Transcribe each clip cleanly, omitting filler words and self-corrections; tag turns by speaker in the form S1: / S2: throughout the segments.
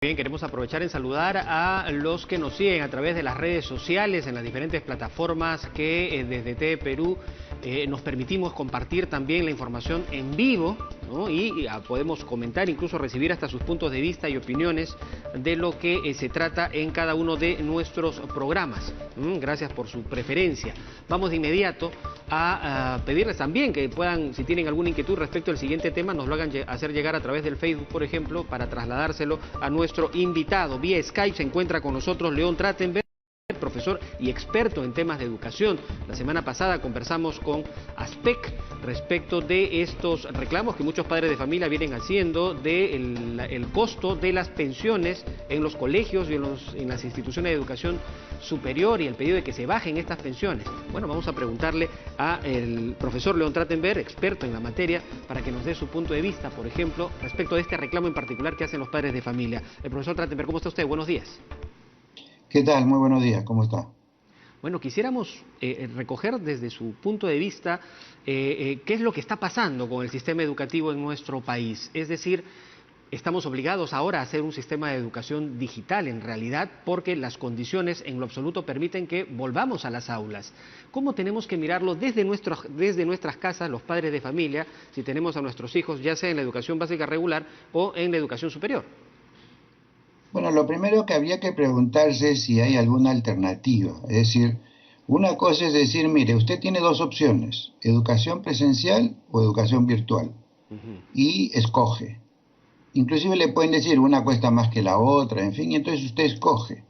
S1: Bien, queremos aprovechar en saludar a los que nos siguen a través de las redes sociales, en las diferentes plataformas que desde TV Perú nos permitimos compartir también la información en vivo, ¿no? Y podemos comentar, incluso recibir hasta sus puntos de vista y opiniones de lo que se trata en cada uno de nuestros programas. Gracias por su preferencia. Vamos de inmediato a pedirles también que puedan, si tienen alguna inquietud respecto al siguiente tema, nos lo hagan hacer llegar a través del Facebook, por ejemplo, para trasladárselo a nuestro invitado. Vía Skype se encuentra con nosotros León Trachtenberg, profesor y experto en temas de educación. La semana pasada conversamos con ASPEC respecto de estos reclamos que muchos padres de familia vienen haciendo del costo de las pensiones en los colegios y en las instituciones de educación superior y el pedido de que se bajen estas pensiones. Bueno, vamos a preguntarle al profesor León Trachtenberg, experto en la materia, para que nos dé su punto de vista, por ejemplo, respecto de este reclamo en particular que hacen los padres de familia. El profesor Trachtenberg, ¿cómo está usted? Buenos días.
S2: ¿Qué tal? Muy buenos días, ¿cómo está?
S1: Bueno, quisiéramos recoger desde su punto de vista qué es lo que está pasando con el sistema educativo en nuestro país. Es decir, estamos obligados ahora a hacer un sistema de educación digital en realidad porque las condiciones en lo absoluto permiten que volvamos a las aulas. ¿Cómo tenemos que mirarlo desde nuestras casas, los padres de familia, si tenemos a nuestros hijos, ya sea en la educación básica regular o en la educación superior?
S2: Bueno, lo primero que habría que preguntarse es si hay alguna alternativa. Es decir, una cosa es decir, mire, usted tiene dos opciones, educación presencial o educación virtual, y escoge. Inclusive le pueden decir, una cuesta más que la otra, en fin, y entonces usted escoge.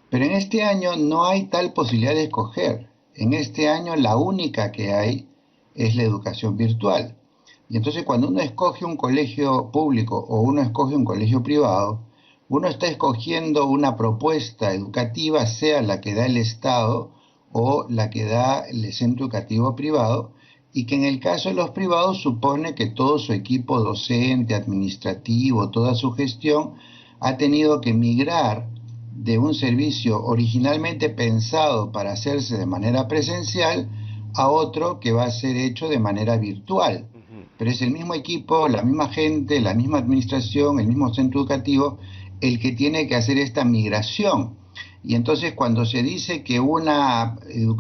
S2: Pero en este año no hay tal posibilidad de escoger. En este año la única que hay es la educación virtual. Y entonces cuando uno escoge un colegio público o uno escoge un colegio privado, uno está escogiendo una propuesta educativa, sea la que da el Estado o la que da el centro educativo privado, y que en el caso de los privados supone que todo su equipo docente, administrativo, toda su gestión ha tenido que migrar de un servicio originalmente pensado para hacerse de manera presencial a otro que va a ser hecho de manera virtual. Pero es el mismo equipo, la misma gente, la misma administración, el mismo centro educativo el que tiene que hacer esta migración. Y entonces cuando se dice que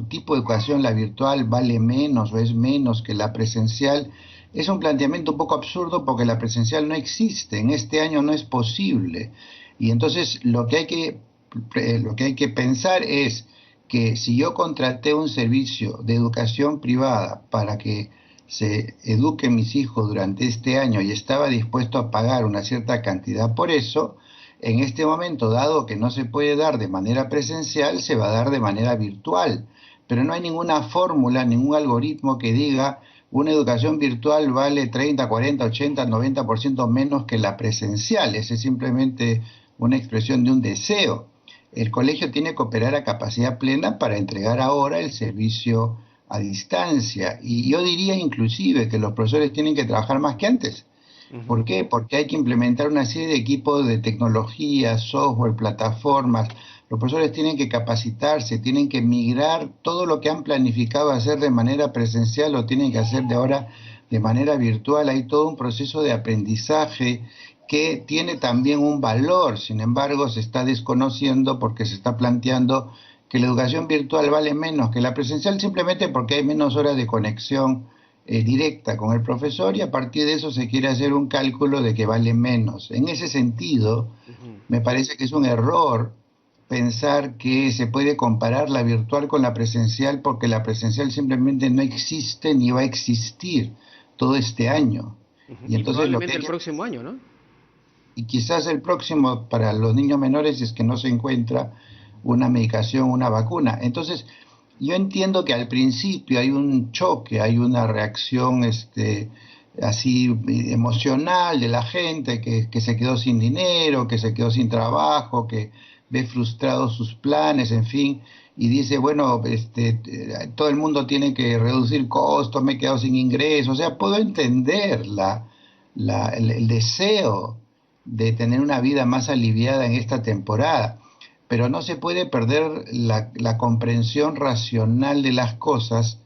S2: tipo de educación, la virtual, vale menos o es menos que la presencial, es un planteamiento un poco absurdo porque la presencial no existe, en este año no es posible. Y entonces lo que hay que pensar es que si yo contraté un servicio de educación privada para que se eduquen mis hijos durante este año y estaba dispuesto a pagar una cierta cantidad por eso, en este momento, dado que no se puede dar de manera presencial, se va a dar de manera virtual. Pero no hay ninguna fórmula, ningún algoritmo que diga una educación virtual vale 30, 40, 80, 90% menos que la presencial. Esa es simplemente una expresión de un deseo. El colegio tiene que operar a capacidad plena para entregar ahora el servicio a distancia. Y yo diría inclusive que los profesores tienen que trabajar más que antes. ¿Por qué? Porque hay que implementar una serie de equipos de tecnología, software, plataformas. Los profesores tienen que capacitarse, tienen que migrar todo lo que han planificado hacer de manera presencial, lo tienen que hacer de ahora de manera virtual. Hay todo un proceso de aprendizaje que tiene también un valor, sin embargo se está desconociendo porque se está planteando que la educación virtual vale menos que la presencial simplemente porque hay menos horas de conexión directa con el profesor y a partir de eso se quiere hacer un cálculo de que vale menos. En ese sentido, me parece que es un error pensar que se puede comparar la virtual con la presencial porque la presencial simplemente no existe ni va a existir todo este año.
S1: Y entonces probablemente el próximo año, ¿no?
S2: Y quizás el próximo para los niños menores es que no se encuentra una medicación, una vacuna. Entonces, yo entiendo que al principio hay un choque, hay una reacción así emocional de la gente que se quedó sin dinero, que se quedó sin trabajo, que ve frustrados sus planes, en fin, y dice, bueno, todo el mundo tiene que reducir costos, me he quedado sin ingresos. O sea, puedo entender el deseo de tener una vida más aliviada en esta temporada, pero no se puede perder la comprensión racional de las cosas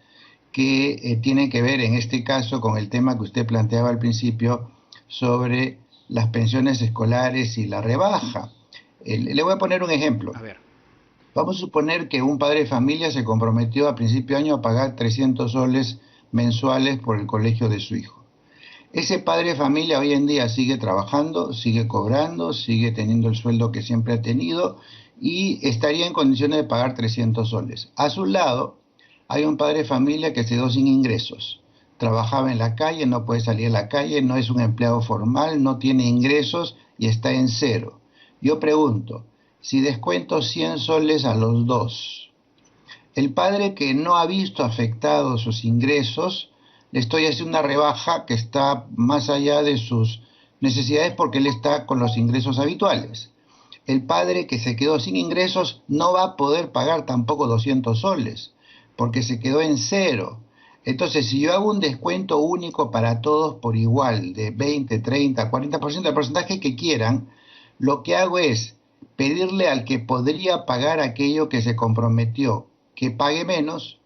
S2: que tienen que ver en este caso con el tema que usted planteaba al principio sobre las pensiones escolares y la rebaja. Le voy a poner un ejemplo.
S1: A ver.
S2: Vamos a suponer que un padre de familia se comprometió a principio de año a pagar 300 soles mensuales por el colegio de su hijo. Ese padre de familia hoy en día sigue trabajando, sigue cobrando, sigue teniendo el sueldo que siempre ha tenido y estaría en condiciones de pagar 300 soles. A su lado hay un padre de familia que se quedó sin ingresos. Trabajaba en la calle, no puede salir a la calle, no es un empleado formal, no tiene ingresos y está en cero. Yo pregunto, si descuento 100 soles a los dos, el padre que no ha visto afectados sus ingresos, le estoy haciendo una rebaja que está más allá de sus necesidades porque él está con los ingresos habituales. El padre que se quedó sin ingresos no va a poder pagar tampoco 200 soles porque se quedó en cero. Entonces, si yo hago un descuento único para todos por igual, de 20, 30, 40%, del porcentaje que quieran, lo que hago es pedirle al que podría pagar aquello que se comprometió que pague menos,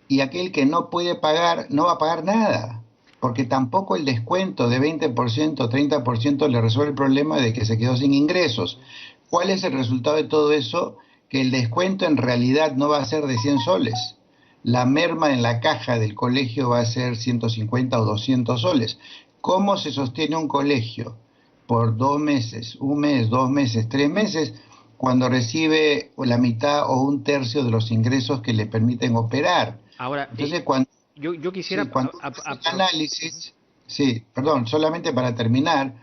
S2: y aquel que no puede pagar no va a pagar nada, porque tampoco el descuento de 20%, 30% le resuelve el problema de que se quedó sin ingresos. ¿Cuál es el resultado de todo eso? Que el descuento en realidad no va a ser de 100 soles. La merma en la caja del colegio va a ser 150 o 200 soles. ¿Cómo se sostiene un colegio por 2 meses, 1 mes, 2 meses, 3 meses, cuando recibe la mitad o un tercio de los ingresos que le permiten operar?
S1: Ahora,
S2: Entonces, cuando,
S1: yo quisiera...
S2: sí, cuando hace el análisis, sí, perdón, solamente para terminar,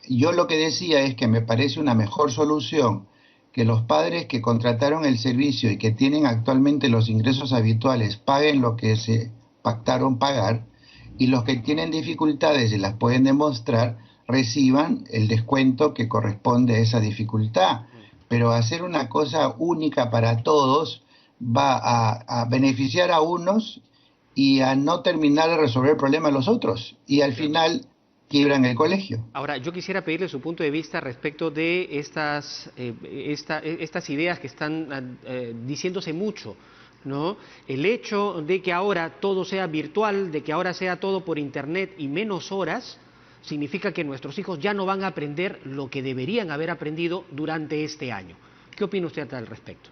S2: yo lo que decía es que me parece una mejor solución que los padres que contrataron el servicio y que tienen actualmente los ingresos habituales paguen lo que se pactaron pagar, y los que tienen dificultades y las pueden demostrar reciban el descuento que corresponde a esa dificultad. Pero hacer una cosa única para todos va a beneficiar a unos y a no terminar de resolver el problema a los otros, y al final quiebran el colegio.
S1: Ahora, yo quisiera pedirle su punto de vista respecto de estas ideas que están diciéndose mucho, ¿no? El hecho de que ahora todo sea virtual, de que ahora sea todo por internet y menos horas, significa que nuestros hijos ya no van a aprender lo que deberían haber aprendido durante este año. ¿Qué opina usted al respecto?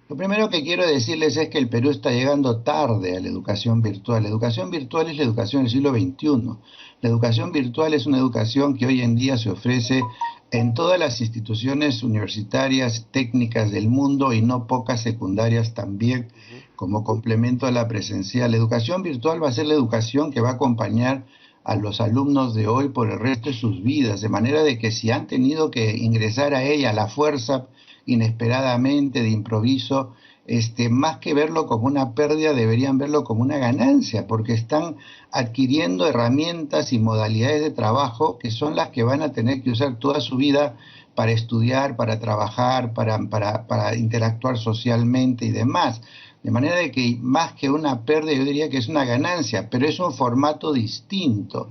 S2: Lo primero que quiero decirles es que el Perú está llegando tarde a la educación virtual. La educación virtual es la educación del siglo XXI. La educación virtual es una educación que hoy en día se ofrece en todas las instituciones universitarias, técnicas del mundo, y no pocas secundarias también, como complemento a la presencial. La educación virtual va a ser la educación que va a acompañar a los alumnos de hoy por el resto de sus vidas, de manera de que si han tenido que ingresar a ella a la fuerza, inesperadamente, de improviso, más que verlo como una pérdida, deberían verlo como una ganancia, porque están adquiriendo herramientas y modalidades de trabajo que son las que van a tener que usar toda su vida para estudiar, para trabajar, para interactuar socialmente y demás. De manera de que más que una pérdida, yo diría que es una ganancia, pero es un formato distinto.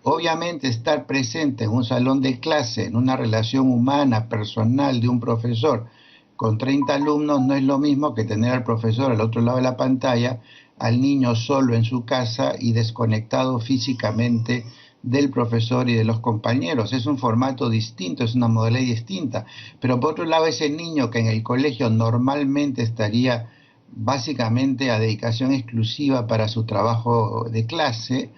S2: Obviamente estar presente en un salón de clase, en una relación humana, personal de un profesor con 30 alumnos, no es lo mismo que tener al profesor al otro lado de la pantalla, al niño solo en su casa y desconectado físicamente del profesor y de los compañeros. Es un formato distinto, es una modalidad distinta. Pero por otro lado, ese niño que en el colegio normalmente estaría básicamente a dedicación exclusiva para su trabajo de clase,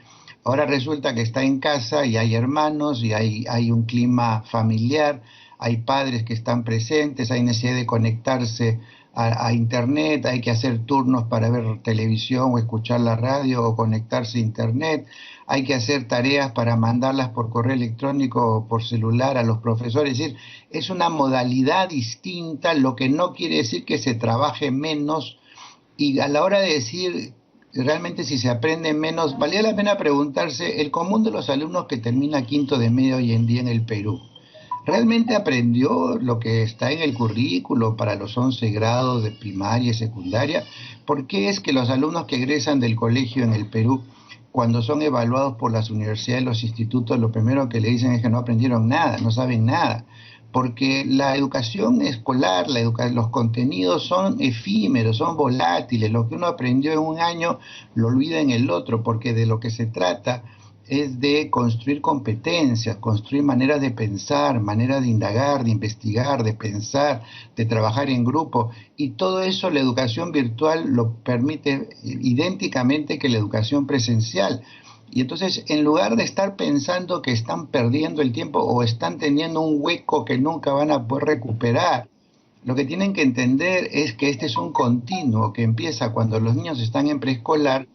S2: ahora resulta que está en casa y hay hermanos y hay un clima familiar, hay padres que están presentes, hay necesidad de conectarse a internet, hay que hacer turnos para ver televisión o escuchar la radio o conectarse a internet, hay que hacer tareas para mandarlas por correo electrónico o por celular a los profesores. Es decir, es una modalidad distinta, lo que no quiere decir que se trabaje menos, y a la hora de decir realmente si se aprende menos, valía la pena preguntarse, el común de los alumnos que termina quinto de media hoy en día en el Perú, ¿realmente aprendió lo que está en el currículo para los 11 grados de primaria y secundaria? ¿Por qué es que los alumnos que egresan del colegio en el Perú, cuando son evaluados por las universidades y los institutos, lo primero que le dicen es que no aprendieron nada, no saben nada? Porque la educación escolar, los contenidos son efímeros, son volátiles. Lo que uno aprendió en un año lo olvida en el otro, porque de lo que se trata es de construir competencias, construir maneras de pensar, maneras de indagar, de investigar, de pensar, de trabajar en grupo. Y todo eso la educación virtual lo permite idénticamente que la educación presencial. Y entonces, en lugar de estar pensando que están perdiendo el tiempo o están teniendo un hueco que nunca van a poder recuperar, lo que tienen que entender es que este es un continuo que empieza cuando los niños están en preescolar,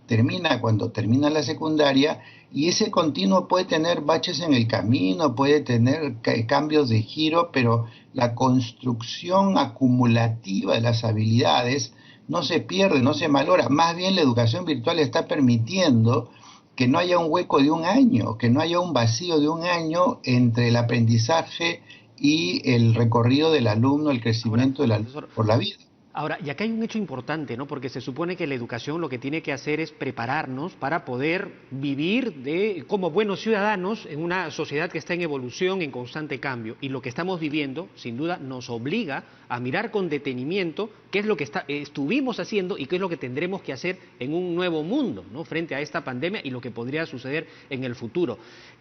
S2: termina cuando termina la secundaria, y ese continuo puede tener baches en el camino, puede tener cambios de giro, pero la construcción acumulativa de las habilidades no se pierde, no se malora. Más bien la educación virtual está permitiendo que no haya un hueco de un año, que no haya un vacío de un año entre el aprendizaje y el recorrido del alumno, el crecimiento del alumno por la vida.
S1: Ahora, y acá hay un hecho importante, ¿no? Porque se supone que la educación lo que tiene que hacer es prepararnos para poder vivir como buenos ciudadanos en una sociedad que está en evolución, en constante cambio. Y lo que estamos viviendo, sin duda, nos obliga a mirar con detenimiento qué es lo que estuvimos haciendo y qué es lo que tendremos que hacer en un nuevo mundo, ¿no? Frente a esta pandemia y lo que podría suceder en el futuro.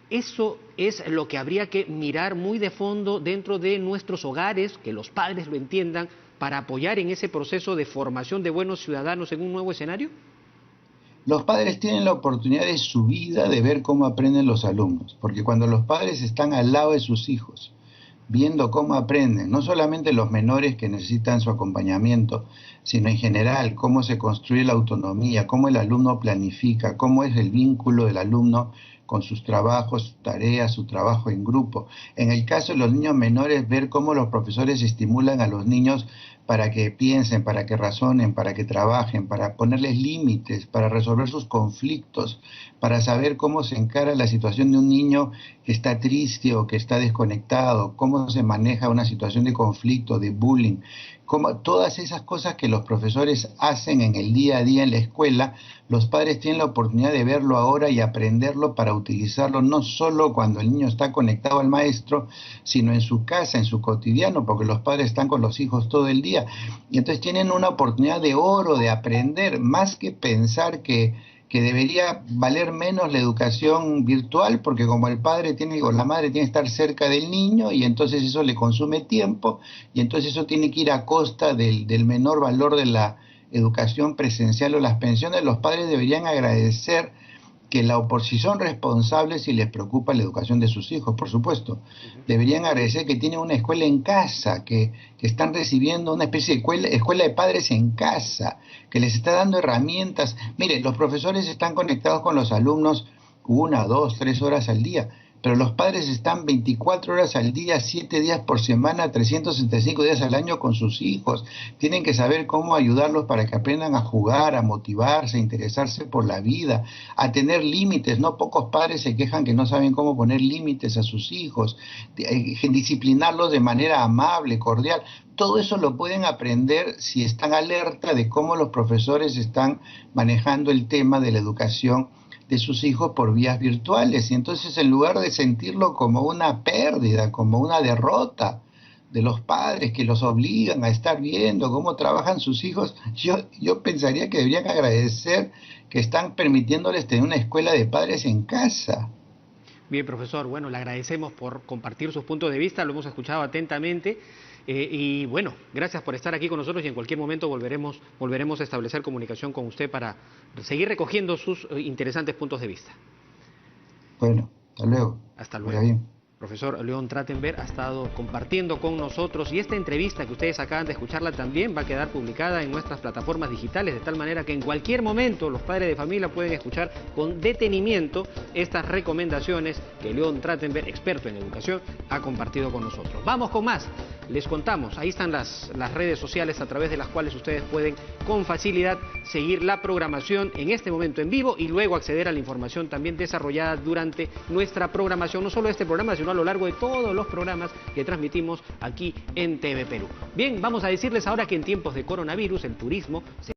S1: Eso es lo que habría que mirar muy de fondo dentro de nuestros hogares, que los padres lo entiendan, para apoyar en ese proceso de formación de buenos ciudadanos en un nuevo escenario?
S2: Los padres tienen la oportunidad de su vida de ver cómo aprenden los alumnos, porque cuando los padres están al lado de sus hijos, viendo cómo aprenden, no solamente los menores que necesitan su acompañamiento, sino en general cómo se construye la autonomía, cómo el alumno planifica, cómo es el vínculo del alumno con sus trabajos, sus tareas, su trabajo en grupo. En el caso de los niños menores, ver cómo los profesores estimulan a los niños para que piensen, para que razonen, para que trabajen, para ponerles límites, para resolver sus conflictos, para saber cómo se encara la situación de un niño que está triste o que está desconectado, cómo se maneja una situación de conflicto, de bullying, como todas esas cosas que los profesores hacen en el día a día en la escuela, los padres tienen la oportunidad de verlo ahora y aprenderlo para utilizarlo no solo cuando el niño está conectado al maestro, sino en su casa, en su cotidiano, porque los padres están con los hijos todo el día. Y entonces tienen una oportunidad de oro de aprender, más que pensar que debería valer menos la educación virtual, porque como el padre tiene o la madre tiene que estar cerca del niño y entonces eso le consume tiempo y entonces eso tiene que ir a costa del menor valor de la educación presencial o las pensiones. Los padres deberían agradecer que la oposición responsable si les preocupa la educación de sus hijos, por supuesto. Deberían agradecer que tienen una escuela en casa, que están recibiendo una especie de escuela de padres en casa, que les está dando herramientas. Mire, los profesores están conectados con los alumnos 1, 2, 3 horas al día, pero los padres están 24 horas al día, 7 días por semana, 365 días al año con sus hijos. Tienen que saber cómo ayudarlos para que aprendan a jugar, a motivarse, a interesarse por la vida, a tener límites. No pocos padres se quejan que no saben cómo poner límites a sus hijos, disciplinarlos de manera amable, cordial. Todo eso lo pueden aprender si están alerta de cómo los profesores están manejando el tema de la educación de sus hijos por vías virtuales. Y entonces, en lugar de sentirlo como una pérdida, como una derrota de los padres que los obligan a estar viendo cómo trabajan sus hijos, yo pensaría que deberían agradecer que están permitiéndoles tener una escuela de padres en casa.
S1: Bien, profesor, bueno, le agradecemos por compartir sus puntos de vista, lo hemos escuchado atentamente. Y bueno, gracias por estar aquí con nosotros y en cualquier momento volveremos a establecer comunicación con usted para seguir recogiendo sus interesantes puntos de vista.
S2: Bueno, hasta luego.
S1: Hasta luego. Profesor León Trachtenberg ha estado compartiendo con nosotros y esta entrevista que ustedes acaban de escucharla también va a quedar publicada en nuestras plataformas digitales, de tal manera que en cualquier momento los padres de familia pueden escuchar con detenimiento estas recomendaciones que León Trachtenberg, experto en educación, ha compartido con nosotros. Vamos con más. Les contamos, ahí están las redes sociales a través de las cuales ustedes pueden con facilidad seguir la programación en este momento en vivo y luego acceder a la información también desarrollada durante nuestra programación, no solo este programa, sino a lo largo de todos los programas que transmitimos aquí en TV Perú. Bien, vamos a decirles ahora que en tiempos de coronavirus el turismo